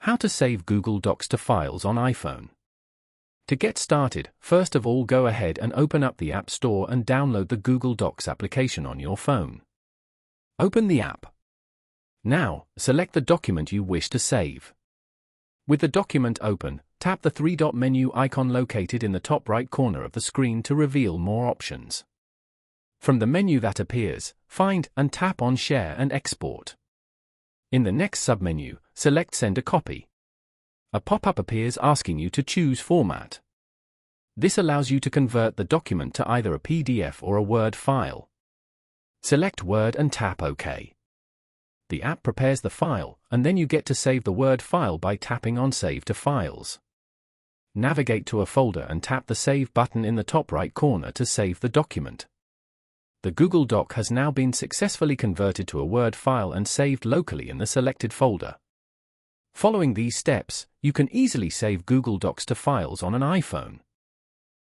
How to save Google Docs to files on iPhone. To get started, first of all go ahead and open up the App Store and download the Google Docs application on your phone. Open the app. Now, select the document you wish to save. With the document open, tap the three-dot menu icon located in the top right corner of the screen to reveal more options. From the menu that appears, find and tap on Share and Export. In the next submenu, select Send a Copy. A pop-up appears asking you to choose format. This allows you to convert the document to either a PDF or a Word file. Select Word and tap OK. The app prepares the file, and then you get to save the Word file by tapping on Save to Files. Navigate to a folder and tap the Save button in the top right corner to save the document. The Google Doc has now been successfully converted to a Word file and saved locally in the selected folder. Following these steps, you can easily save Google Docs to files on an iPhone.